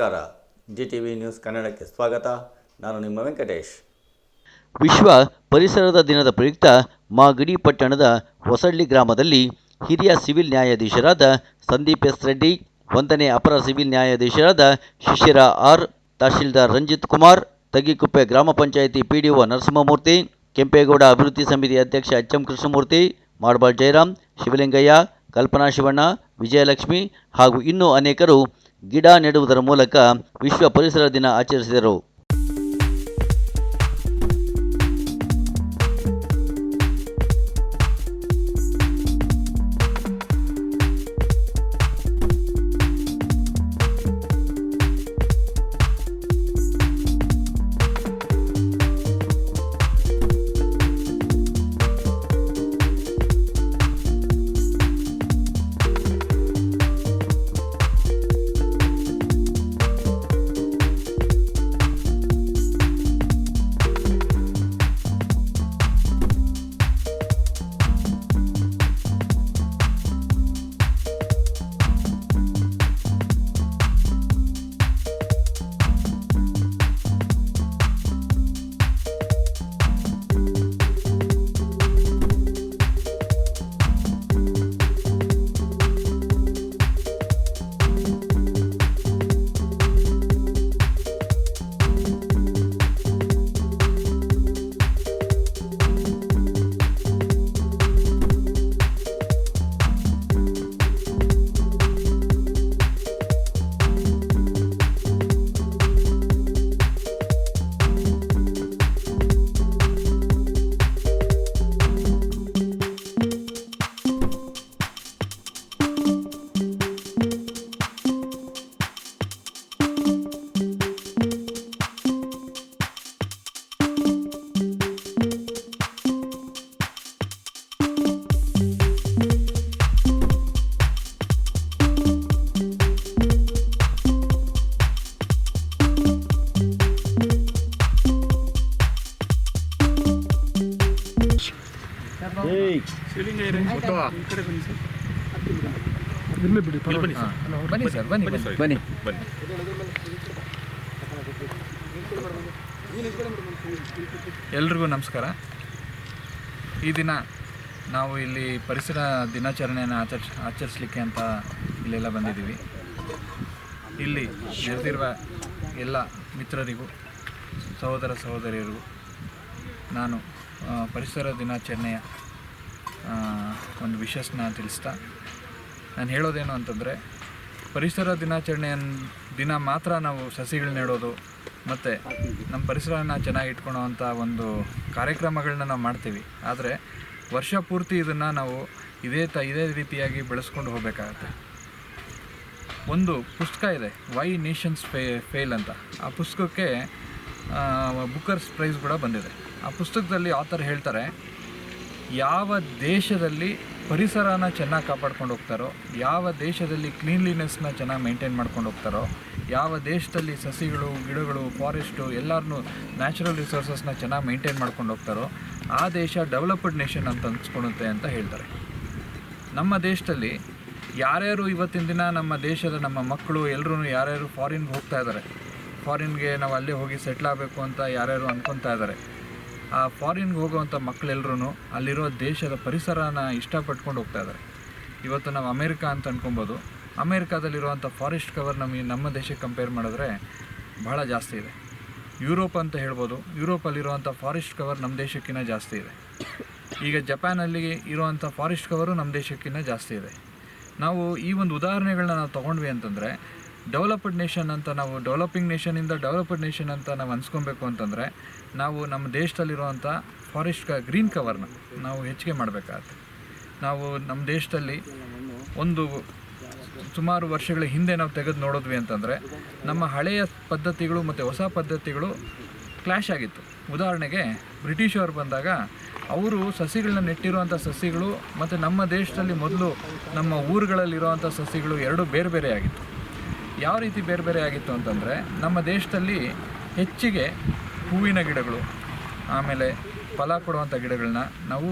ನಮಸ್ಕಾರ. GTV news ಕನ್ನಡಕ್ಕೆ ಸ್ವಾಗತ. ನಾನು ನಿಮ್ಮ ವೆಂಕಟೇಶ್. ವಿಶ್ವ ಪರಿಸರದ ದಿನದ ಪ್ರಯುಕ್ತ ಮಾಗಡಿ ಪಟ್ಟಣದ ಹೊಸಳ್ಳಿ ಗ್ರಾಮದಲ್ಲಿ ಹಿರಿಯ ಸಿವಿಲ್ ನ್ಯಾಯಾಧೀಶರಾದ ಸಂದೀಪ್ ಎಸ್ ರೆಡ್ಡಿ, 1ನೇ ಅಪರ ಸಿವಿಲ್ ನ್ಯಾಯಾಧೀಶರಾದ ಶಿಶಿರ ಆರ್, ತಹಶೀಲ್ದಾರ್ ರಂಜಿತ್ ಕುಮಾರ್, ತಗ್ಗಿಕುಪ್ಪೆ ಗ್ರಾಮ ಪಂಚಾಯಿತಿ PDO ನರಸಿಂಹಮೂರ್ತಿ, ಕೆಂಪೇಗೌಡ ಅಭಿವೃದ್ಧಿ ಸಮಿತಿ ಅಧ್ಯಕ್ಷ HM ಕೃಷ್ಣಮೂರ್ತಿ, ಮಾಡಬಾಳ್ ಜಯರಾಮ್, ಶಿವಲಿಂಗಯ್ಯ, ಕಲ್ಪನಾ ಶಿವಣ್ಣ, ವಿಜಯಲಕ್ಷ್ಮಿ ಹಾಗೂ ಇನ್ನೂ ಅನೇಕರು ಗಿಡ ನೆಡುವುದರ ಮೂಲಕ ವಿಶ್ವ ಪರಿಸರ ದಿನ ಆಚರಿಸಿದರು. ಬನ್ನಿ. ಎಲ್ರಿಗೂ ನಮಸ್ಕಾರ. ಈ ದಿನ ನಾವು ಇಲ್ಲಿ ಪರಿಸರ ದಿನಾಚರಣೆಯನ್ನು ಆಚರಿಸಲಿಕ್ಕೆ ಅಂತ ಇಲ್ಲೆಲ್ಲ ಬಂದಿದ್ದೀವಿ. ಇಲ್ಲಿ ನೆರೆದಿರುವ ಎಲ್ಲ ಮಿತ್ರರಿಗೂ ಸಹೋದರ ಸಹೋದರಿಯರಿಗೂ ನಾನು ಪರಿಸರ ದಿನಾಚರಣೆಯ ಒಂದು ವಿಶಸ್ನ ತಿಳಿಸ್ತಾ ನಾನು ಹೇಳೋದೇನು ಅಂತಂದರೆ, ಪರಿಸರ ದಿನಾಚರಣೆಯ ದಿನ ಮಾತ್ರ ನಾವು ಸಸಿಗಳು ನೆಡೋದು ಮತ್ತು ನಮ್ಮ ಪರಿಸರನ ಚೆನ್ನಾಗಿ ಇಟ್ಕೊಳ್ಳೋ ಅಂಥ ಒಂದು ಕಾರ್ಯಕ್ರಮಗಳನ್ನ ನಾವು ಮಾಡ್ತೀವಿ. ಆದರೆ ವರ್ಷ ಪೂರ್ತಿ ಇದನ್ನು ನಾವು ಇದೇ ರೀತಿಯಾಗಿ ಬೆಳೆಸ್ಕೊಂಡು ಹೋಗಬೇಕಾಗತ್ತೆ. ಒಂದು ಪುಸ್ತಕ ಇದೆ, ವೈ ನೇಷನ್ಸ್ ಫೇಲ್ ಅಂತ. ಆ ಪುಸ್ತಕಕ್ಕೆ ಬುಕರ್ಸ್ ಪ್ರೈಸ್ ಕೂಡ ಬಂದಿದೆ. ಆ ಪುಸ್ತಕದಲ್ಲಿ ಆಥರ್ ಹೇಳ್ತಾರೆ, ಯಾವ ದೇಶದಲ್ಲಿ ಪರಿಸರನ ಚೆನ್ನಾಗಿ ಕಾಪಾಡ್ಕೊಂಡು ಹೋಗ್ತಾರೋ, ಯಾವ ದೇಶದಲ್ಲಿ ಕ್ಲೀನ್ಲಿನೆಸ್ನ ಚೆನ್ನಾಗಿ ಮೇಂಟೈನ್ ಮಾಡ್ಕೊಂಡು ಹೋಗ್ತಾರೋ, ಯಾವ ದೇಶದಲ್ಲಿ ಸಸಿಗಳು, ಗಿಡಗಳು, ಫಾರೆಸ್ಟು ಎಲ್ಲರನ್ನೂ ನ್ಯಾಚುರಲ್ ರಿಸೋರ್ಸಸ್ನ ಚೆನ್ನಾಗಿ ಮೇಂಟೈನ್ ಮಾಡ್ಕೊಂಡು ಹೋಗ್ತಾರೋ ಆ ದೇಶ ಡೆವಲಪ್ಡ್ ನೇಷನ್ ಅಂತ ಅನ್ಸ್ಕೊಳುತ್ತೆ ಅಂತ ಹೇಳ್ತಾರೆ. ನಮ್ಮ ದೇಶದಲ್ಲಿ ಯಾರ್ಯಾರು ಇವತ್ತಿನ ದಿನ ನಮ್ಮ ಮಕ್ಕಳು ಎಲ್ಲರೂ ಯಾರ್ಯಾರು ಫಾರಿನ್ಗೆ ಹೋಗ್ತಾ ಇದ್ದಾರೆ, ಫಾರಿನ್ಗೆ ನಾವು ಅಲ್ಲೇ ಹೋಗಿ ಸೆಟ್ಲ್ ಆಗಬೇಕು ಅಂತ ಯಾರ್ಯಾರು ಅಂದ್ಕೊತಾ ಇದ್ದಾರೆ, ಆ ಫಾರಿನ್ಗೆ ಹೋಗೋವಂಥ ಮಕ್ಕಳೆಲ್ಲರೂ ಅಲ್ಲಿರೋ ದೇಶದ ಪರಿಸರನ ಇಷ್ಟಪಟ್ಕೊಂಡು ಹೋಗ್ತಾ ಇದ್ದಾರೆ. ಇವತ್ತು ನಾವು ಅಮೇರಿಕಾ ಅಂತ ಅನ್ಕೊಬೋದು. ಅಮೇರಿಕಾದಲ್ಲಿರುವಂಥ ಫಾರೆಸ್ಟ್ ಕವರ್ ನಮ್ಮ ದೇಶಕ್ಕೆ ಕಂಪೇರ್ ಮಾಡಿದ್ರೆ ಬಹಳ ಜಾಸ್ತಿ ಇದೆ. ಯುರೋಪ್ ಅಂತ ಹೇಳ್ಬೋದು, ಯುರೋಪಲ್ಲಿರುವಂಥ ಫಾರೆಸ್ಟ್ ಕವರ್ ನಮ್ಮ ದೇಶಕ್ಕಿಂತ ಜಾಸ್ತಿ ಇದೆ. ಈಗ ಜಪಾನಲ್ಲಿ ಇರುವಂಥ ಫಾರೆಸ್ಟ್ ಕವರು ನಮ್ಮ ದೇಶಕ್ಕಿಂತ ಜಾಸ್ತಿ ಇದೆ. ನಾವು ಈ ಒಂದು ಉದಾಹರಣೆಗಳನ್ನ ನಾವು ತೊಗೊಂಡ್ವಿ ಅಂತಂದರೆ, ಡೆವಲಪ್ಡ್ ನೇಷನ್ ಅಂತ ನಾವು ಡೆವಲಪಿಂಗ್ ನೇಷನಿಂದ ಡೆವಲಪ್ಡ್ ನೇಷನ್ ಅಂತ ನಾವು ಅನ್ಸ್ಕೊಬೇಕು ಅಂತಂದರೆ, ನಾವು ನಮ್ಮ ದೇಶದಲ್ಲಿರುವಂಥ ಫಾರೆಸ್ಟ್ ಗ್ರೀನ್ ಕವರ್ನ ನಾವು ಹೆಚ್ಚಿಗೆ ಮಾಡಬೇಕಾಗತ್ತೆ. ನಾವು ನಮ್ಮ ದೇಶದಲ್ಲಿ ಒಂದು ಸುಮಾರು ವರ್ಷಗಳ ಹಿಂದೆ ನಾವು ತೆಗೆದು ನೋಡಿದ್ವಿ ಅಂತಂದರೆ, ನಮ್ಮ ಹಳೆಯ ಪದ್ಧತಿಗಳು ಮತ್ತು ಹೊಸ ಪದ್ಧತಿಗಳು ಕ್ಲ್ಯಾಶ್ ಆಗಿತ್ತು. ಉದಾಹರಣೆಗೆ ಬ್ರಿಟಿಷರು ಬಂದಾಗ ಅವರು ಸಸಿಗಳನ್ನ ನೆಟ್ಟಿರುವಂಥ ಸಸಿಗಳು ಮತ್ತು ನಮ್ಮ ದೇಶದಲ್ಲಿ ಮೊದಲು ನಮ್ಮ ಊರುಗಳಲ್ಲಿರುವಂಥ ಸಸಿಗಳು ಎರಡೂ ಬೇರೆ ಬೇರೆ ಆಗಿತ್ತು. ಯಾವ ರೀತಿ ಬೇರೆ ಬೇರೆ ಆಗಿತ್ತು ಅಂತಂದರೆ, ನಮ್ಮ ದೇಶದಲ್ಲಿ ಹೆಚ್ಚಿಗೆ ಹೂವಿನ ಗಿಡಗಳು, ಆಮೇಲೆ ಫಲ ಕೊಡುವಂಥ ಗಿಡಗಳನ್ನ ನಾವು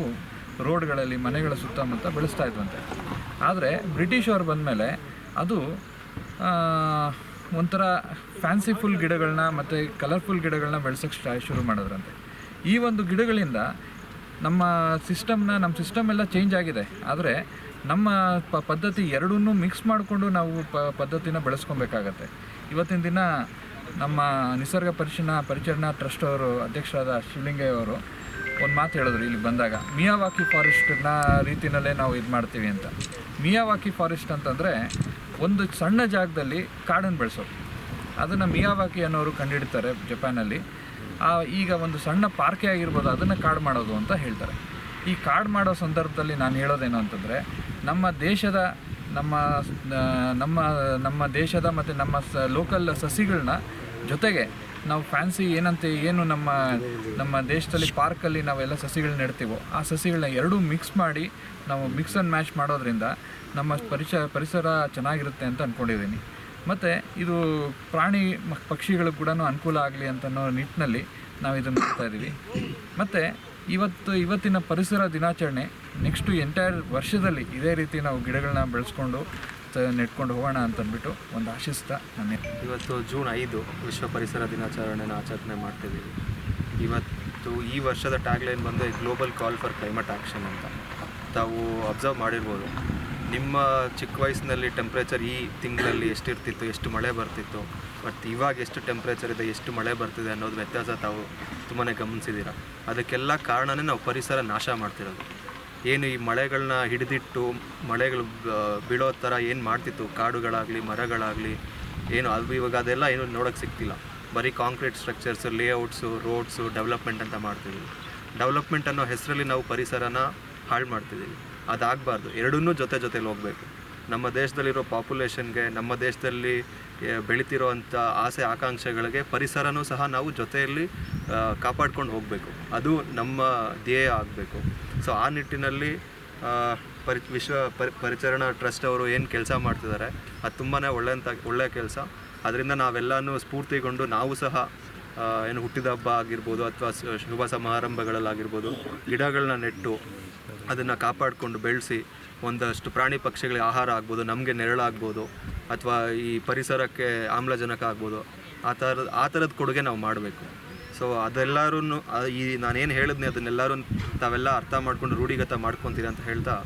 ರೋಡ್ಗಳಲ್ಲಿ ಮನೆಗಳ ಸುತ್ತಮುತ್ತ ಬೆಳೆಸ್ತಾ ಇದ್ವಂತೆ. ಆದರೆ ಬ್ರಿಟಿಷವರು ಬಂದಮೇಲೆ ಅದು ಒಂಥರ ಫ್ಯಾನ್ಸಿಫುಲ್ ಗಿಡಗಳನ್ನ ಮತ್ತು ಕಲರ್ಫುಲ್ ಗಿಡಗಳನ್ನ ಬೆಳೆಸೋಕ್ಕೆ ಶುರು ಮಾಡಿದ್ರಂತೆ. ಈ ಒಂದು ಗಿಡಗಳಿಂದ ನಮ್ಮ ಸಿಸ್ಟಮ್ ಎಲ್ಲ ಚೇಂಜ್ ಆಗಿದೆ. ಆದರೆ ನಮ್ಮ ಪದ್ಧತಿ ಎರಡನ್ನೂ ಮಿಕ್ಸ್ ಮಾಡಿಕೊಂಡು ನಾವು ಪದ್ಧತಿನ ಬೆಳೆಸ್ಕೊಬೇಕಾಗತ್ತೆ. ಇವತ್ತಿನ ದಿನ ನಮ್ಮ ನಿಸರ್ಗ ಪರಿಚರಣಾ ಟ್ರಸ್ಟ್ ಅವರು ಅಧ್ಯಕ್ಷರಾದ ಶಿವಲಿಂಗಯ್ಯ ಅವರು ಒಂದು ಮಾತು ಹೇಳಿದ್ರು ಇಲ್ಲಿ ಬಂದಾಗ, ಮಿಯಾವಾಕಿ ಫಾರೆಸ್ಟ್ನ ರೀತಿಯಲ್ಲೇ ನಾವು ಇದು ಮಾಡ್ತೀವಿ ಅಂತ. ಮಿಯಾವಾಕಿ ಫಾರೆಸ್ಟ್ ಅಂತಂದರೆ ಒಂದು ಸಣ್ಣ ಜಾಗದಲ್ಲಿ ಕಾಡನ್ನು ಬೆಳೆಸೋದು. ಅದನ್ನು ಮಿಯಾವಾಕಿ ಅನ್ನೋರು ಕಂಡುಹಿಡ್ತಾರೆ ಜಪಾನಲ್ಲಿ. ಈಗ ಒಂದು ಸಣ್ಣ ಪಾರ್ಕೆ ಆಗಿರ್ಬೋದು, ಅದನ್ನು ಕಾಡು ಮಾಡೋದು ಅಂತ ಹೇಳ್ತಾರೆ. ಈ ಕಾಡು ಮಾಡೋ ಸಂದರ್ಭದಲ್ಲಿ ನಾನು ಹೇಳೋದೇನು ಅಂತಂದರೆ, ನಮ್ಮ ದೇಶದ ಮತ್ತು ನಮ್ಮ ಲೋಕಲ್ ಸಸಿಗಳನ್ನ ಜೊತೆಗೆ ನಾವು ಫ್ಯಾನ್ಸಿ ಏನು ನಮ್ಮ ದೇಶದಲ್ಲಿ ಪಾರ್ಕಲ್ಲಿ ನಾವೆಲ್ಲ ಸಸಿಗಳನ್ನ ನೆಡ್ತೀವೋ ಆ ಸಸಿಗಳನ್ನ ಎರಡೂ ಮಿಕ್ಸ್ ಮಾಡಿ ನಾವು ಮಿಕ್ಸ್ ಆ್ಯಂಡ್ ಮ್ಯಾಚ್ ಮಾಡೋದ್ರಿಂದ ನಮ್ಮ ಪರಿಸರ ಚೆನ್ನಾಗಿರುತ್ತೆ ಅಂತ ಅಂದ್ಕೊಂಡಿದ್ದೀನಿ. ಮತ್ತು ಇದು ಪ್ರಾಣಿ ಪಕ್ಷಿಗಳಿಗೆ ಕೂಡ ಅನುಕೂಲ ಆಗಲಿ ಅಂತನೋ ನಿಟ್ಟಿನಲ್ಲಿ ನಾವು ಇದನ್ನು ಮಾಡ್ತಾಯಿದ್ದೀವಿ. ಮತ್ತು ಇವತ್ತಿನ ಪರಿಸರ ದಿನಾಚರಣೆ ನೆಕ್ಸ್ಟು ಎಂಟೈರ್ ವರ್ಷದಲ್ಲಿ ಇದೇ ರೀತಿ ನಾವು ಗಿಡಗಳನ್ನ ಬೆಳೆಸ್ಕೊಂಡು ನೆಟ್ಕೊಂಡು ಹೋಗೋಣ ಅಂತಂದ್ಬಿಟ್ಟು ಒಂದು ಆಶಿಸ್ತಾ ನಾನು ಇವತ್ತು ಜೂನ್ 5 ವಿಶ್ವ ಪರಿಸರ ದಿನಾಚರಣೆನ ಆಚರಣೆ ಮಾಡ್ತಿದ್ದೀವಿ. ಇವತ್ತು ಈ ವರ್ಷದ ಟ್ಯಾಗ್ಲೈನ್ ಬಂದು global call for climate action ಅಂತ. ತಾವು ಅಬ್ಸರ್ವ್ ಮಾಡಿರ್ಬೋದು, ನಿಮ್ಮ ಚಿಕ್ಕ ವಯಸ್ಸಿನಲ್ಲಿ ಟೆಂಪ್ರೇಚರ್ ಈ ತಿಂಗಳಲ್ಲಿ ಎಷ್ಟಿರ್ತಿತ್ತು, ಎಷ್ಟು ಮಳೆ ಬರ್ತಿತ್ತು, ಮತ್ತು ಇವಾಗ ಎಷ್ಟು ಟೆಂಪ್ರೇಚರ್ ಇದೆ, ಎಷ್ಟು ಮಳೆ ಬರ್ತಿದೆ ಅನ್ನೋದು ವ್ಯತ್ಯಾಸ ತಾವು ತುಂಬಾ ಗಮನಿಸಿದ್ದೀರ. ಅದಕ್ಕೆಲ್ಲ ಕಾರಣನೇ ನಾವು ಪರಿಸರ ನಾಶ ಮಾಡ್ತಿರೋದು. ಏನು ಈ ಮಳೆಗಳನ್ನ ಹಿಡಿದಿಟ್ಟು ಮಳೆಗಳು ಬೀಳೋ ಥರ ಏನು ಮಾಡ್ತಿತ್ತು, ಕಾಡುಗಳಾಗಲಿ ಮರಗಳಾಗಲಿ ಏನು ಅದು ಇವಾಗ ಅದೆಲ್ಲ ಏನು ನೋಡೋಕ್ಕೆ ಸಿಗ್ತಿಲ್ಲ. ಬರೀ concrete structures, layouts, roads, development ಅಂತ ಮಾಡ್ತಿದ್ದೀವಿ. ಡೆವಲಪ್ಮೆಂಟ್ ಅನ್ನೋ ಹೆಸರಲ್ಲಿ ನಾವು ಪರಿಸರನ ಹಾಳು ಮಾಡ್ತಿದ್ದೀವಿ. ಅದಾಗಬಾರ್ದು. ಎರಡನ್ನೂ ಜೊತೆಲಿ ಹೋಗಬೇಕು. ನಮ್ಮ ದೇಶದಲ್ಲಿರೋ ಪಾಪ್ಯುಲೇಷನ್ಗೆ, ನಮ್ಮ ದೇಶದಲ್ಲಿ ಬೆಳೀತಿರೋ ಅಂಥ ಆಸೆ ಆಕಾಂಕ್ಷೆಗಳಿಗೆ ಪರಿಸರನೂ ಸಹ ನಾವು ಜೊತೆಯಲ್ಲಿ ಕಾಪಾಡ್ಕೊಂಡು ಹೋಗಬೇಕು. ಅದು ನಮ್ಮ ಧ್ಯೇಯ ಆಗಬೇಕು. ಸೊ ಆ ನಿಟ್ಟಿನಲ್ಲಿ ವಿಶ್ವ ಪರಿಚರಣಾ ಟ್ರಸ್ಟ್ ಅವರು ಏನು ಕೆಲಸ ಮಾಡ್ತಿದ್ದಾರೆ ಅದು ತುಂಬಾ ಒಳ್ಳೆಯ ಕೆಲಸ. ಅದರಿಂದ ನಾವೆಲ್ಲನೂ ಸ್ಫೂರ್ತಿಗೊಂಡು ನಾವು ಸಹ ಏನು ಹುಟ್ಟಿದ ಹಬ್ಬ ಆಗಿರ್ಬೋದು ಅಥವಾ ಶುಭ ಸಮಾರಂಭಗಳಲ್ಲಾಗಿರ್ಬೋದು ಗಿಡಗಳನ್ನ ನೆಟ್ಟು ಅದನ್ನು ಕಾಪಾಡಿಕೊಂಡು ಬೆಳೆಸಿ ಒಂದಷ್ಟು ಪ್ರಾಣಿ ಪಕ್ಷಿಗಳಿಗೆ ಆಹಾರ ಆಗ್ಬೋದು, ನಮಗೆ ನೆರಳಾಗ್ಬೋದು, ಅಥವಾ ಈ ಪರಿಸರಕ್ಕೆ ಆಮ್ಲಜನಕ ಆಗ್ಬೋದು, ಆ ಥರದ ಕೊಡುಗೆ ನಾವು ಮಾಡಬೇಕು. ಸೊ ಅದೆಲ್ಲರೂ ಈ ನಾನೇನು ಹೇಳಿದ್ನಿ ಅದನ್ನೆಲ್ಲರೂ ತಾವೆಲ್ಲ ಅರ್ಥ ಮಾಡ್ಕೊಂಡು ರೂಢಿಗತ ಮಾಡ್ಕೊತೀರಿ ಅಂತ ಹೇಳ್ತಾ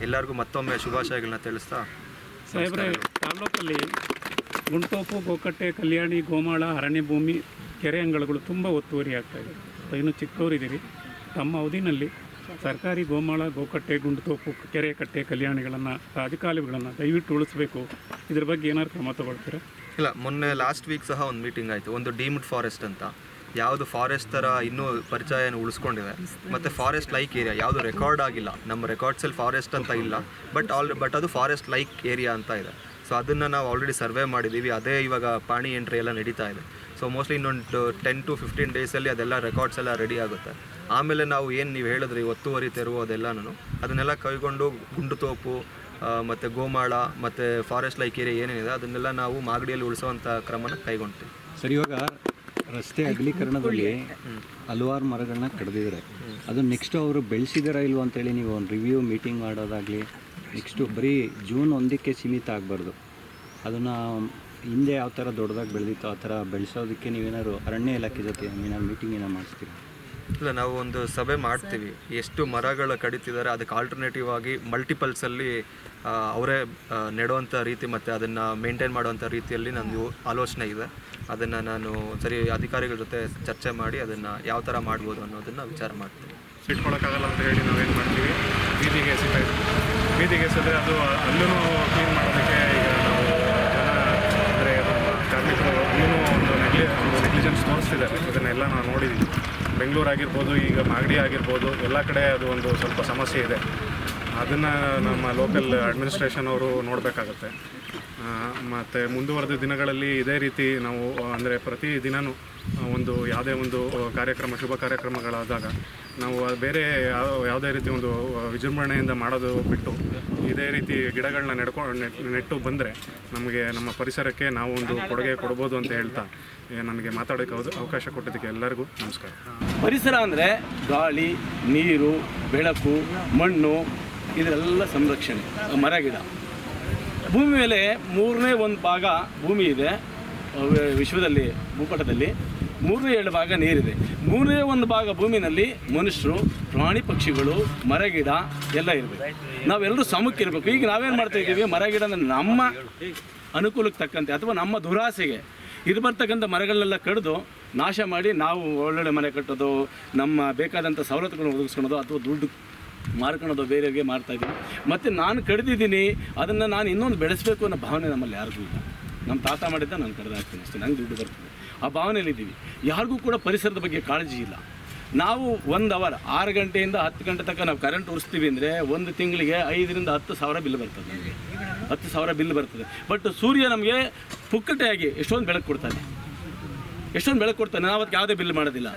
ಎಲ್ಲರಿಗೂ ಮತ್ತೊಮ್ಮೆ ಶುಭಾಶಯಗಳನ್ನ ತಿಳಿಸ್ತಾ, ಸಾಹೇಬ್ರೆ, ತಾಲೂಕಲ್ಲಿ ಗುಂಟೋಪು, ಗೋಕಟ್ಟೆ, ಕಲ್ಯಾಣಿ, ಗೋಮಾಳ, ಅರಣ್ಯ ಭೂಮಿ, ಕೆರೆ ಅಂಗಳಗಳು ತುಂಬ ಒತ್ತುವರಿ ಆಗ್ತಾಯಿದೆ. ಇನ್ನೂ ಚಿಕ್ಕವರಿದ್ದೀರಿ, ತಮ್ಮ ಅವಧಿನಲ್ಲಿ ಸರ್ಕಾರಿ ಗೋಮಾಳ, ಗೋಕಟ್ಟೆ, ಗುಂಟೋಪು, ಕೆರೆ ಕಟ್ಟೆ, ಕಲ್ಯಾಣಿಗಳನ್ನು, ರಾಜಕಾಲುವೆಗಳನ್ನು ದಯವಿಟ್ಟು ಉಳಿಸ್ಬೇಕು. ಇದ್ರ ಬಗ್ಗೆ ಏನಾದ್ರು ಕ್ರಮ ತಗೊಳ್ತೀರಾ? ಇಲ್ಲ, ಮೊನ್ನೆ ಲಾಸ್ಟ್ ವೀಕ್ ಸಹ ಒಂದು ಮೀಟಿಂಗ್ ಆಯಿತು. ಒಂದು ಡೀಮ್ಡ್ ಫಾರೆಸ್ಟ್ ಅಂತ, ಯಾವುದು ಫಾರೆಸ್ಟ್ ಥರ ಇನ್ನೂ ಪರಿಚಯನ ಉಳಿಸ್ಕೊಂಡಿದೆ, ಮತ್ತು ಫಾರೆಸ್ಟ್ ಲೈಕ್ ಏರಿಯಾ ಯಾವುದು ರೆಕಾರ್ಡ್ ಆಗಿಲ್ಲ. ನಮ್ಮ ರೆಕಾರ್ಡ್ಸಲ್ಲಿ ಫಾರೆಸ್ಟ್ ಅಂತ ಇಲ್ಲ, ಬಟ್ ಅದು ಫಾರೆಸ್ಟ್ ಲೈಕ್ ಏರಿಯಾ ಅಂತ ಇದೆ. ಸೊ ಅದನ್ನು ನಾವು ಆಲ್ರೆಡಿ ಸರ್ವೆ ಮಾಡಿದ್ದೀವಿ. ಅದೇ ಇವಾಗ ಪಾಣಿ ಎಂಟ್ರಿ ಎಲ್ಲ ನಡೀತಾ ಇದೆ. ಸೊ ಮೋಸ್ಟ್ಲಿ ಇನ್ನೊಂದು 10 to 15 ಡೇಸಲ್ಲಿ ಅದೆಲ್ಲ ರೆಕಾರ್ಡ್ಸ್ ಎಲ್ಲ ರೆಡಿ ಆಗುತ್ತೆ. ಆಮೇಲೆ ನಾವು ಏನು ನೀವು ಹೇಳಿದ್ರಿ ಒತ್ತುವರಿ ತೆರವುದೆಲ್ಲನೂ ಅದನ್ನೆಲ್ಲ ಕೈಗೊಂಡು ಗುಂಡುತೋಪು ಮತ್ತು ಗೋಮಾಳ ಮತ್ತು ಫಾರೆಸ್ಟ್ ಲೈಕ್ ಏರಿಯಾ ಏನೇನಿದೆ ಅದನ್ನೆಲ್ಲ ನಾವು ಮಾಗಡಿಯಲ್ಲಿ ಉಳಿಸೋವಂಥ ಕ್ರಮನ ಕೈಗೊಂಡ್ತೀವಿ. ಸರ್, ಇವಾಗ ರಸ್ತೆ ಅಗಲೀಕರಣದಲ್ಲಿ ಹಲವಾರು ಮರಗಳನ್ನ ಕಡಿದಿದ್ದಾರೆ. ಅದು ನೆಕ್ಸ್ಟ್ ಅವರು ಬೆಳೆಸಿದಾರ ಇಲ್ವ ಅಂತೇಳಿ ನೀವು ಒಂದು ರಿವ್ಯೂ ಮೀಟಿಂಗ್ ಮಾಡೋದಾಗಲಿ, ನೆಕ್ಸ್ಟು ಬರೀ ಜೂನ್ 1ಕ್ಕೆ ಸೀಮಿತ ಆಗಬಾರ್ದು. ಅದನ್ನು ಹಿಂದೆ ಯಾವ ಥರ ದೊಡ್ಡದಾಗಿ ಬೆಳೆದಿತ್ತು ಆ ಥರ ಬೆಳೆಸೋದಕ್ಕೆ ನೀವೇನಾದ್ರು ಅರಣ್ಯ ಇಲಾಖೆ ಜೊತೆ ಏನಾದ್ರು ಮೀಟಿಂಗ್ ಏನೋ ಮಾಡಿಸ್ತೀರಾ? ಇಲ್ಲ, ನಾವು ಒಂದು ಸಭೆ ಮಾಡ್ತೀವಿ. ಎಷ್ಟು ಮರಗಳು ಕಡಿತಿದ್ದಾರೆ ಅದಕ್ಕೆ ಆಲ್ಟರ್ನೇಟಿವ್ ಆಗಿ ಮಲ್ಟಿಪಲ್ಸಲ್ಲಿ ಅವರೇ ನೆಡುವಂಥ ರೀತಿ ಮತ್ತು ಅದನ್ನು ಮೇಂಟೈನ್ ಮಾಡುವಂಥ ರೀತಿಯಲ್ಲಿ ನನ್ನದು ಆಲೋಚನೆ ಇದೆ. ಅದನ್ನು ನಾನು ಸರಿ ಅಧಿಕಾರಿಗಳ ಜೊತೆ ಚರ್ಚೆ ಮಾಡಿ ಅದನ್ನು ಯಾವ ಥರ ಮಾಡ್ಬೋದು ಅನ್ನೋದನ್ನು ವಿಚಾರ ಮಾಡ್ತೀನಿ. ಇಟ್ಕೊಳಕ್ಕಾಗಲ್ಲ ಅಂತ ಹೇಳಿ ನಾವೇನು ಮಾಡ್ತೀವಿ, ಬೀದಿಗೆ ಎಸಿತಾ ಇದ್ವಿ. ಬೀದಿಗೆ ಎಸೆದ್ರೆ ಅದು ಅಲ್ಲೂ ಕ್ಲೀನ್ ಮಾಡೋದಕ್ಕೆ ಈಗ ನಾವು ಜನ ಅಂದರೆ ಕಾರ್ಮಿಕರು ಅಲ್ಲೂ ಒಂದು ನೆಗ್ಲಿಜೆನ್ಸ್ ತೋರಿಸ್ತಿದ್ದಾರೆ. ಇದನ್ನೆಲ್ಲ ನಾವು ನೋಡಿದ್ದೀವಿ. ಬೆಂಗಳೂರು ಆಗಿರ್ಬೋದು, ಈಗ ಮಾಗಡಿ ಆಗಿರ್ಬೋದು, ಎಲ್ಲ ಕಡೆ ಅದು ಒಂದು ಸ್ವಲ್ಪ ಸಮಸ್ಯೆ ಇದೆ. ಅದನ್ನು ನಮ್ಮ ಲೋಕಲ್ ಅಡ್ಮಿನಿಸ್ಟ್ರೇಷನ್ ಅವರು ನೋಡಬೇಕಾಗತ್ತೆ. ಮತ್ತು ಮುಂದುವರೆದ ದಿನಗಳಲ್ಲಿ ಇದೇ ರೀತಿ ನಾವು ಅಂದರೆ ಪ್ರತಿ ದಿನವೂ ಒಂದು ಯಾವುದೇ ಒಂದು ಕಾರ್ಯಕ್ರಮ, ಶುಭ ಕಾರ್ಯಕ್ರಮಗಳಾದಾಗ ನಾವು ಬೇರೆ ಯಾವುದೇ ರೀತಿ ಒಂದು ವಿಜೃಂಭಣೆಯಿಂದ ಮಾಡೋದು ಬಿಟ್ಟು ಇದೇ ರೀತಿ ಗಿಡಗಳನ್ನ ನೆಟ್ಟು ಬಂದರೆ ನಮಗೆ ನಮ್ಮ ಪರಿಸರಕ್ಕೆ ನಾವು ಒಂದು ಕೊಡುಗೆ ಕೊಡ್ಬೋದು ಅಂತ ಹೇಳ್ತಾ ನನಗೆ ಮಾತಾಡೋಕ್ಕೆ ಅವಕಾಶ ಕೊಟ್ಟಿದ್ದಕ್ಕೆ ಎಲ್ಲರಿಗೂ ನಮಸ್ಕಾರ. ಪರಿಸರ ಅಂದರೆ ಗಾಳಿ, ನೀರು, ಬೆಳಕು, ಮಣ್ಣು, ಇದೆಲ್ಲ ಸಂರಕ್ಷಣೆ. ಮರ ಗಿಡ, ಭೂಮಿ ಮೇಲೆ 1/3 ಭಾಗ ಭೂಮಿ ಇದೆ, ವಿಶ್ವದಲ್ಲಿ ಭೂಪಟದಲ್ಲಿ 3/2 ಭಾಗ ನೀರಿದೆ. 1/3 ಭಾಗ ಭೂಮಿನಲ್ಲಿ ಮನುಷ್ಯರು, ಪ್ರಾಣಿ ಪಕ್ಷಿಗಳು, ಮರಗಿಡ ಎಲ್ಲ ಇರಬೇಕು. ನಾವೆಲ್ಲರೂ ಸಮಕ್ಕಿರಬೇಕು. ಈಗ ನಾವೇನು ಮಾಡ್ತಾ ಇದ್ದೀವಿ, ಮರಗಿಡ ಅಂದರೆ ನಮ್ಮ ಅನುಕೂಲಕ್ಕೆ ತಕ್ಕಂತೆ ಅಥವಾ ನಮ್ಮ ದುರಾಸೆಗೆ ಇರಬರ್ತಕ್ಕಂಥ ಮರಗಳನ್ನೆಲ್ಲ ಕಡಿದು ನಾಶ ಮಾಡಿ ನಾವು ಒಳ್ಳೊಳ್ಳೆ ಮನೆ ಕಟ್ಟೋದು, ನಮ್ಮ ಬೇಕಾದಂಥ ಸವಲತ್ತುಗಳನ್ನು ಒದಗಿಸ್ಕೊಳೋದು ಅಥವಾ ದುಡ್ಡು ಮಾರ್ಕೊಳೋದು ಬೇರೆಯವರಿಗೆ ಮಾಡ್ತಾಯಿದ್ದೀವಿ. ಮತ್ತು ನಾನು ಕಡಿದಿದ್ದೀನಿ, ಅದನ್ನು ನಾನು ಇನ್ನೊಂದು ಬೆಳೆಸಬೇಕು ಅನ್ನೋ ಭಾವನೆ ನಮ್ಮಲ್ಲಿ ಯಾರಿಗೂ ಇಲ್ಲ. ನಮ್ಮ ತಾತ ಮಾಡಿದ್ದ ನಾನು ಕಡ್ದು ಹಾಕ್ತೀನಿ ಅಷ್ಟೇ, ನಂಗೆ ದುಡ್ಡು ಬರ್ತದೆ ಆ ಭಾವನೆಯಲ್ಲಿದ್ದೀವಿ. ಯಾರಿಗೂ ಕೂಡ ಪರಿಸರದ ಬಗ್ಗೆ ಕಾಳಜಿ ಇಲ್ಲ. ನಾವು 1 ಅವರ್ 6 ಗಂಟೆಯಿಂದ 10 ಗಂಟೆ ತನಕ ನಾವು ಕರೆಂಟ್ ಉರಿಸ್ತೀವಿ ಅಂದರೆ ಒಂದು ತಿಂಗಳಿಗೆ 5,000 to 10,000 ಬಿಲ್ ಬರ್ತದೆ. ನಮಗೆ 10,000 ಬಿಲ್ ಬರ್ತದೆ. ಬಟ್ ಸೂರ್ಯ ನಮಗೆ ಪುಕ್ಕಟೆಯಾಗಿ ಎಷ್ಟೊಂದು ಬೆಳಕು ಕೊಡ್ತಾನೆ, ನಾವು ಅದಕ್ಕೆ ಯಾವುದೇ ಬಿಲ್ ಮಾಡೋದಿಲ್ಲ.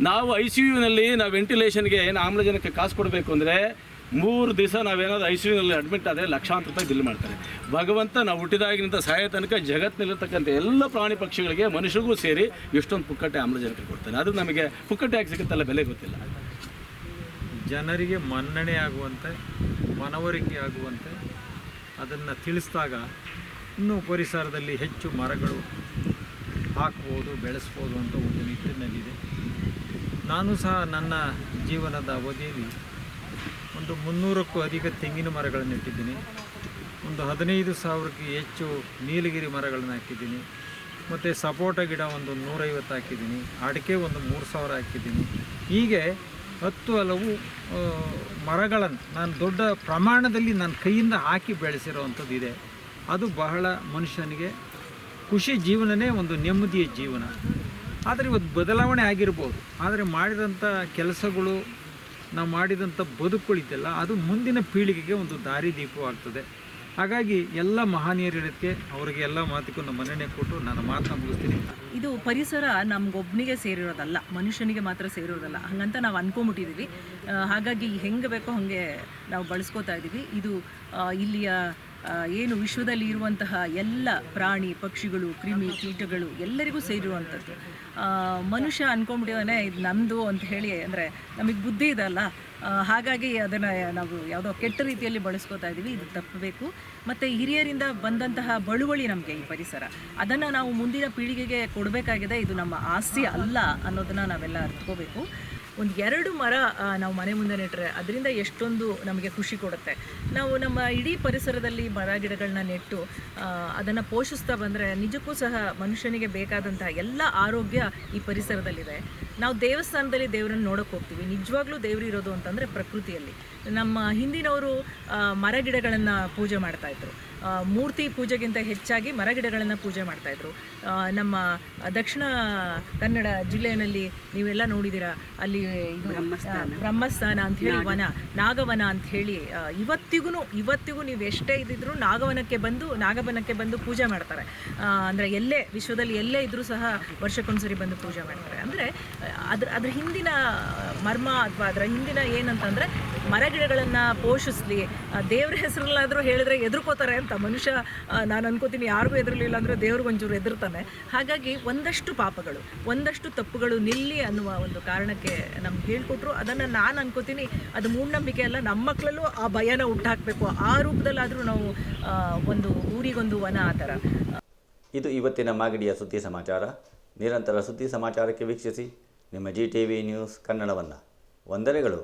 ನಾವು ICUನಲ್ಲಿ ನಾವು ವೆಂಟಿಲೇಷನ್ಗೆ ಏನು ಆಮ್ಲಜನಕ ಕಾಸು ಕೊಡಬೇಕು ಅಂದರೆ 3 ದಿವಸ ನಾವೇನಾದ್ರು ICUನಲ್ಲಿ ಅಡ್ಮಿಟ್ ಆದರೆ ಲಕ್ಷಾಂತರ ರೂಪಾಯಿ ಬಿಲ್ ಮಾಡ್ತಾರೆ. ಭಗವಂತ ನಾವು ಹುಟ್ಟಿದಾಗಿನಿಂದ ಸಾಯೋ ತನಕ ಜಗತ್ತಿನಲ್ಲಿರ್ತಕ್ಕಂಥ ಎಲ್ಲ ಪ್ರಾಣಿ ಪಕ್ಷಿಗಳಿಗೆ ಮನುಷ್ಯರಿಗೂ ಸೇರಿ ಎಷ್ಟೊಂದು ಪುಕ್ಕಟೆ ಆಮ್ಲಜನಕ ಕೊಡ್ತಾನೆ. ಅದು ನಮಗೆ ಪುಕ್ಕಟೆಯಾಗಿ ಸಿಗುತ್ತಲ್ಲ, ಬೆಲೆ ಗೊತ್ತಿಲ್ಲ. ಜನರಿಗೆ ಮನ್ನಣೆ ಆಗುವಂತೆ, ಮನವರಿಕೆ ಆಗುವಂತೆ ಅದನ್ನು ತಿಳಿಸಿದಾಗ ಇನ್ನೂ ಪರಿಸರದಲ್ಲಿ ಹೆಚ್ಚು ಮರಗಳು ಹಾಕ್ಬೋದು, ಬೆಳೆಸ್ಬೋದು ಅಂತ ಒಂದು ನಿಟ್ಟಿನಲ್ಲಿದೆ. ನಾನು ಸಹ ನನ್ನ ಜೀವನದ ಅವಧಿಯಲ್ಲಿ ಒಂದು 300ಕ್ಕೂ ಅಧಿಕ ತೆಂಗಿನ ಮರಗಳನ್ನು ನೆಟ್ಟಿದ್ದೀನಿ. ಒಂದು 15,000ಕ್ಕೆ ಹೆಚ್ಚು ನೀಲಗಿರಿ ಮರಗಳನ್ನು ಹಾಕಿದ್ದೀನಿ. ಮತ್ತು ಸಪೋಟ ಗಿಡ ಒಂದು 150 ಹಾಕಿದ್ದೀನಿ. ಅಡಿಕೆ ಒಂದು 3,000 ಹಾಕಿದ್ದೀನಿ. ಹೀಗೆ 10 ಹಲವು ಮರಗಳನ್ನು ನಾನು ದೊಡ್ಡ ಪ್ರಮಾಣದಲ್ಲಿ ನನ್ನ ಕೈಯಿಂದ ಹಾಕಿ ಬೆಳೆಸಿರೋವಂಥದ್ದು ಇದೆ. ಅದು ಬಹಳ ಮನುಷ್ಯನಿಗೆ ಖುಷಿ ಜೀವನನೇ ಒಂದು ನೆಮ್ಮದಿಯ ಜೀವನ. ಆದರೆ ಇವತ್ತು ಬದಲಾವಣೆ ಆಗಿರ್ಬೋದು, ಆದರೆ ಮಾಡಿದಂಥ ಕೆಲಸಗಳು, ನಾವು ಮಾಡಿದಂಥ ಬದುಕುಗಳಿದ್ದೆಲ್ಲ ಅದು ಮುಂದಿನ ಪೀಳಿಗೆಗೆ ಒಂದು ದಾರಿದೀಪವಾಗ್ತದೆ. ಹಾಗಾಗಿ ಎಲ್ಲ ಮಹನೀಯರಿಗೆ ಅವರಿಗೆ ಎಲ್ಲ ಮಾತಿಗೂ ನಮ್ಮ ಮನ್ನಣೆ ಕೊಟ್ಟು ನನ್ನ ಮಾತನ್ನ ಮುಗಿಸ್ತೀನಿ. ಇದು ಪರಿಸರ ನಮಗೊಬ್ಬನಿಗೆ ಸೇರಿರೋದಲ್ಲ, ಮನುಷ್ಯನಿಗೆ ಮಾತ್ರ ಸೇರಿರೋದಲ್ಲ ಹಾಗಂತ ನಾವು ಅಂದ್ಕೊಂಬಿಟ್ಟಿದ್ದೀವಿ. ಹಾಗಾಗಿ ಹೆಂಗೆ ಬೇಕೋ ಹಾಗೆ ನಾವು ಬಳಸ್ಕೋತಾ ಇದ್ದೀವಿ. ಇದು ಇಲ್ಲಿಯ ಏನು ವಿಶ್ವದಲ್ಲಿ ಇರುವಂತಹ ಎಲ್ಲ ಪ್ರಾಣಿ ಪಕ್ಷಿಗಳು, ಕ್ರಿಮಿ ಕೀಟಗಳು ಎಲ್ಲರಿಗೂ ಸೇರಿರುವಂಥದ್ದು. ಮನುಷ್ಯ ಅಂದ್ಕೊಂಡ್ಬಿಟ್ಟಿದ್ದಾನೆ ಇದು ನಮ್ಮದು ಅಂತ ಹೇಳಿ, ಅಂದರೆ ನಮಗೆ ಬುದ್ಧಿ ಇದಲ್ಲ, ಹಾಗಾಗಿ ಅದನ್ನು ನಾವು ಯಾವುದೋ ಕೆಟ್ಟ ರೀತಿಯಲ್ಲಿ ಬಳಸ್ಕೋತಾ ಇದ್ದೀವಿ. ಇದು ತಪ್ಪಬೇಕು. ಮತ್ತು ಹಿರಿಯರಿಂದ ಬಂದಂತಹ ಬಳುವಳಿ ನಮಗೆ ಈ ಪರಿಸರ, ಅದನ್ನು ನಾವು ಮುಂದಿನ ಪೀಳಿಗೆಗೆ ಕೊಡಬೇಕಾಗಿದೆ. ಇದು ನಮ್ಮ ಆಸ್ತಿ ಅಲ್ಲ ಅನ್ನೋದನ್ನು ನಾವೆಲ್ಲ ಅರ್ಥಕೋಬೇಕು. ಒಂದು 2 ಮರ ನಾವು ಮನೆ ಮುಂದೆ ನೆಟ್ಟರೆ ಅದರಿಂದ ಎಷ್ಟೊಂದು ನಮಗೆ ಖುಷಿ ಕೊಡುತ್ತೆ. ನಾವು ನಮ್ಮ ಇಡೀ ಪರಿಸರದಲ್ಲಿ ಮರ ಗಿಡಗಳನ್ನ ನೆಟ್ಟು ಅದನ್ನು ಪೋಷಿಸ್ತಾ ಬಂದರೆ ನಿಜಕ್ಕೂ ಸಹ ಮನುಷ್ಯನಿಗೆ ಬೇಕಾದಂಥ ಎಲ್ಲ ಆರೋಗ್ಯ ಈ ಪರಿಸರದಲ್ಲಿದೆ. ನಾವು ದೇವಸ್ಥಾನದಲ್ಲಿ ದೇವರನ್ನು ನೋಡೋಕೆ ಹೋಗ್ತೀವಿ, ನಿಜವಾಗ್ಲೂ ದೇವರಿರೋದು ಅಂತಂದರೆ ಪ್ರಕೃತಿಯಲ್ಲಿ. ನಮ್ಮ ಹಿಂದಿನವರು ಮರ ಗಿಡಗಳನ್ನು ಪೂಜೆ ಮಾಡ್ತಾಯಿದ್ರು. ಮೂರ್ತಿ ಪೂಜೆಗಿಂತ ಹೆಚ್ಚಾಗಿ ಮರಗಿಡಗಳನ್ನು ಪೂಜೆ ಮಾಡ್ತಾಯಿದ್ರು. ನಮ್ಮ ದಕ್ಷಿಣ ಕನ್ನಡ ಜಿಲ್ಲೆಯಲ್ಲಿ ನೀವೆಲ್ಲ ನೋಡಿದ್ದೀರಾ, ಅಲ್ಲಿ ಇದು ಬ್ರಹ್ಮಸ್ಥಾನ ಅಂಥೇಳಿ ವನ, ನಾಗವನ ಅಂಥೇಳಿ ಇವತ್ತಿಗೂ ನೀವು ಎಷ್ಟೇ ಇದ್ದಿದ್ರು ನಾಗವನಕ್ಕೆ ಬಂದು ಪೂಜೆ ಮಾಡ್ತಾರೆ. ಅಂದರೆ ಎಲ್ಲೇ ವಿಶ್ವದಲ್ಲಿ ಎಲ್ಲೇ ಇದ್ದರೂ ಸಹ ವರ್ಷಕ್ಕೊಂದ್ಸರಿ ಬಂದು ಪೂಜೆ ಮಾಡ್ತಾರೆ. ಅಂದರೆ ಅದ್ರ ಹಿಂದಿನ ಮರ್ಮ ಅಥವಾ ಅದರ ಹಿಂದಿನ ಏನಂತಂದರೆ ಮರಗಿಡಗಳನ್ನು ಪೋಷಿಸಲಿ, ದೇವ್ರ ಹೆಸರಲ್ಲಾದರೂ ಹೇಳಿದ್ರೆ ಎದುರ್ಕೋತಾರೆ ಅಂತ ಮನುಷ್ಯ. ನಾನು ಅನ್ಕೋತೀನಿ ಯಾರಿಗೂ ಎದುರಲಿಲ್ಲ ಅಂದರೆ ದೇವ್ರಿಗೊಂಚೂರು ಎದುರ್ತಾನೆ. ಹಾಗಾಗಿ ಒಂದಷ್ಟು ಪಾಪಗಳು, ಒಂದಷ್ಟು ತಪ್ಪುಗಳು ನಿಲ್ಲಿ ಅನ್ನುವ ಒಂದು ಕಾರಣಕ್ಕೆ ನಮ್ಗೆ ಹೇಳ್ಕೊಟ್ರು. ಅದನ್ನು ನಾನು ಅನ್ಕೋತೀನಿ ಅದು ಮೂಢನಂಬಿಕೆ ಅಲ್ಲ, ನಮ್ಮ ಮಕ್ಕಳಲ್ಲೂ ಆ ಭಯನ ಹುಟ್ಟಾಕಬೇಕು. ಆ ರೂಪದಲ್ಲಾದರೂ ನಾವು ಒಂದು ಊರಿಗೊಂದು ವನ ಆ ಥರ. ಇದು ಇವತ್ತಿನ ಮಾಗಡಿಯ ಸುದ್ದಿ ಸಮಾಚಾರ. ನಿರಂತರ ಸುದ್ದಿ ಸಮಾಚಾರಕ್ಕೆ ವೀಕ್ಷಿಸಿ ನಿಮ್ಮ GTV ನ್ಯೂಸ್ ಕನ್ನಡವನ್ನು. ವಂದನೆಗಳು.